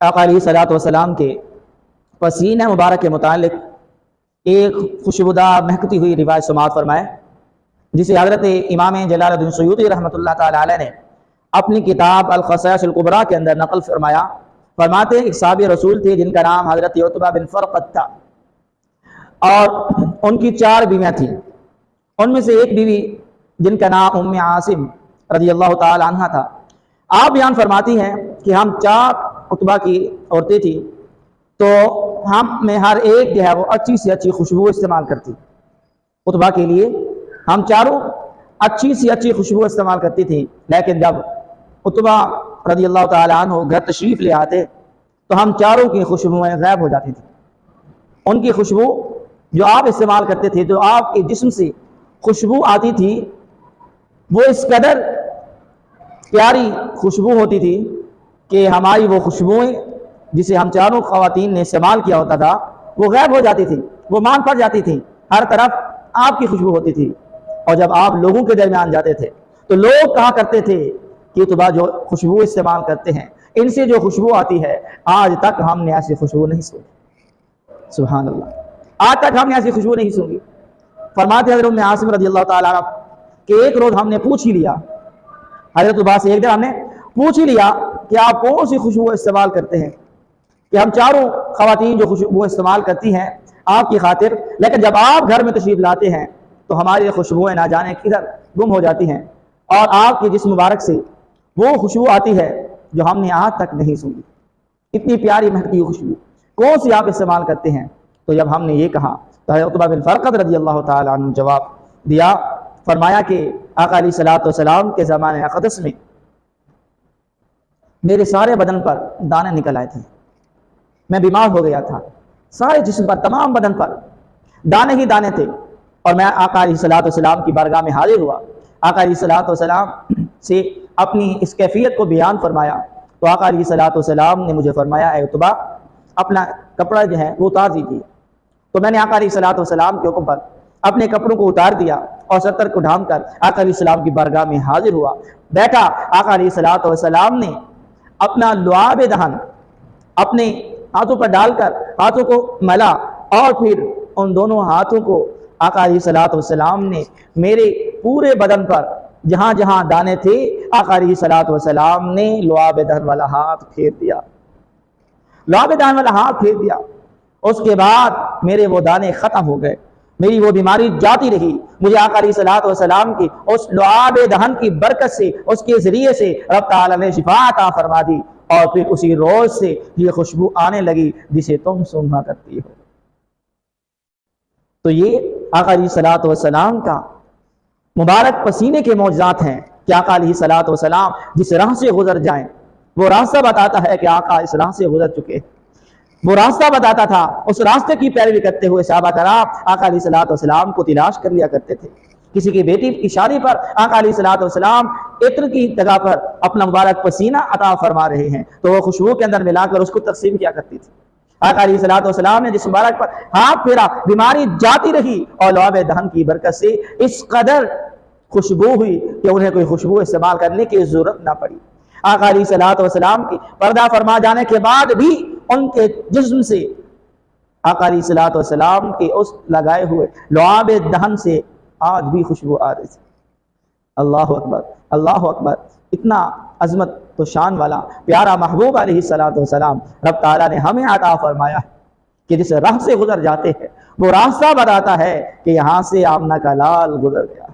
آقا علیہ الصلوۃ والسلام کے پسینہ مبارک کے متعلق ایک خوشبودار مہکتی ہوئی روایت سماعت فرمائے، جسے حضرت امام جلال الدین سیوطی رحمۃ اللہ تعالی علیہ نے اپنی کتاب الخصائص الکبریٰ کے اندر نقل فرمایا۔ فرماتے ایک صحابی رسول تھے جن کا نام حضرت عتبہ بن فرقد تھا، اور ان کی 4 بیویاں تھیں۔ ان میں سے ایک بیوی جن کا نام ام عاصم رضی اللہ تعالی عنہ تھا۔ آپ بیان فرماتی ہیں کہ ہم 4 عتبہ کی عورتیں تھیں، تو ہم میں ہر ایک جو ہے وہ اچھی سے اچھی خوشبو استعمال کرتی۔ عتبہ کے لیے ہم چاروں اچھی سے اچھی خوشبو استعمال کرتی تھی، لیکن جب عتبہ رضی اللہ تعالیٰ عنہ گھر تشریف لے آتے تو ہم چاروں کی خوشبوئیں غائب ہو جاتی تھیں۔ ان کی خوشبو جو آپ استعمال کرتے تھے، جو آپ کے جسم سے خوشبو آتی تھی، وہ اس قدر پیاری خوشبو ہوتی تھی کہ ہماری وہ خوشبوئیں جسے ہم چاروں خواتین نے استعمال کیا ہوتا تھا وہ غائب ہو جاتی تھی، وہ مان پڑ جاتی تھی۔ ہر طرف آپ کی خوشبو ہوتی تھی، اور جب آپ لوگوں کے درمیان جاتے تھے تو لوگ کہا کرتے تھے کہ عتبہ جو خوشبو استعمال کرتے ہیں، ان سے جو خوشبو آتی ہے آج تک ہم نے ایسی خوشبو نہیں سنی۔ سبحان اللہ، آج تک ہم نے ایسی خوشبو نہیں سنی۔ فرماتے حضرت ام عاصم رضی اللہ تعالیٰ عنہ کہ ایک روز ہم نے پوچھ ہی لیا، حضرت عتبہ سے ایک دن ہم نے پوچھ ہی لیا کہ آپ کون سی خوشبو استعمال کرتے ہیں، کہ ہم چاروں خواتین جو خوشبو استعمال کرتی ہیں آپ کی خاطر، لیکن جب آپ گھر میں تشریف لاتے ہیں تو ہماری خوشبوئیں نہ جانے کدھر گم ہو جاتی ہیں، اور آپ کے جسم مبارک سے وہ خوشبو آتی ہے جو ہم نے آج تک نہیں سنی۔ اتنی پیاری مہکتی ہوئی خوشبو کون سی آپ استعمال کرتے ہیں؟ تو جب ہم نے یہ کہا تو حضرت عتبہ بن فرقد رضی اللہ تعالیٰ عنہ جواب دیا، فرمایا کہ آقا علیہ الصلوۃ والسلام کے زمانے اقدس میں میرے سارے بدن پر دانے نکل آئے تھے، میں بیمار ہو گیا تھا، سارے جسم پر تمام بدن پر دانے ہی دانے تھے، اور میں آقا علیہ الصلوۃ والسلام کی بارگاہ میں حاضر ہوا۔ آقا علیہ الصلوۃ والسلام سے اپنی اس کیفیت کو بیان فرمایا تو آقا علیہ الصلوۃ والسلام نے مجھے فرمایا، اے عتبہ اپنا کپڑا جو ہے وہ اتار دیجیے۔ تو میں نے آقا علیہ الصلوۃ والسلام کے حکم پر اپنے کپڑوں کو اتار دیا اور ستر کو ڈھانپ کر آقا علیہ السلام کی بارگاہ میں حاضر ہوا، بیٹھا۔ آقا علیہ الصلوۃ والسلام نے اپنا لعاب دہن اپنے ہاتھوں پر ڈال کر ہاتھوں کو ملا، اور پھر ان دونوں ہاتھوں کو آقا علیہ الصلوۃ والسلام نے میرے پورے بدن پر جہاں جہاں دانے تھے آقا علیہ الصلوۃ والسلام نے لعاب دہن والا ہاتھ پھیر دیا، لعاب دہن والا ہاتھ پھیر دیا۔ اس کے بعد میرے وہ دانے ختم ہو گئے، میری وہ بیماری جاتی رہی۔ مجھے آقا علیہ الصلوۃ والسلام کی اس لعاب دہن کی برکت سے، اس کے ذریعے سے رب تعالی نے شفا عطا فرما دی، اور پھر اسی روز سے یہ خوشبو آنے لگی جسے تم سونگھا کرتی ہو۔ تو یہ آقا علیہ الصلوۃ والسلام کا مبارک پسینے کے معجزات ہیں کہ آقا علیہ الصلوۃ والسلام جس راہ سے گزر جائیں وہ راستہ بتاتا ہے کہ آقا اس راہ سے گزر چکے، وہ راستہ بتاتا تھا، اس راستے کی پیروی کرتے ہوئے صحابہ کرام آقا علیہ الصلوۃ والسلام کو تلاش کر لیا کرتے تھے۔ کسی کی بیٹی کی شادی پر آقا علیہ الصلوۃ والسلام عطر کی جگہ پر اپنا مبارک پسینہ عطا فرما رہے ہیں تو وہ خوشبو کے اندر ملا کر اس کو تقسیم کیا کرتی تھی۔ آقا علیہ الصلوۃ والسلام نے جس مبارک پر ہاتھ پھیرا بیماری جاتی رہی، اور لعاب دہن کی برکت سے اس قدر خوشبو ہوئی کہ انہیں کوئی خوشبو استعمال کرنے کی ضرورت نہ پڑی۔ آقا علیہ الصلوۃ والسلام کی پردہ فرما جانے کے بعد بھی ان کے جسم سے آقا علیہ الصلوۃ والسلام کے اس لگائے ہوئے لعاب دہن سے آج بھی خوشبو آ رہی تھی۔ اللہ اکبر، اللہ اکبر! اتنا عظمت و شان والا پیارا محبوب علیہ الصلوۃ والسلام رب تعالیٰ نے ہمیں عطا فرمایا کہ جس راہ سے گزر جاتے ہیں وہ راستہ بتاتا ہے کہ یہاں سے آمنہ کا لال گزر گیا۔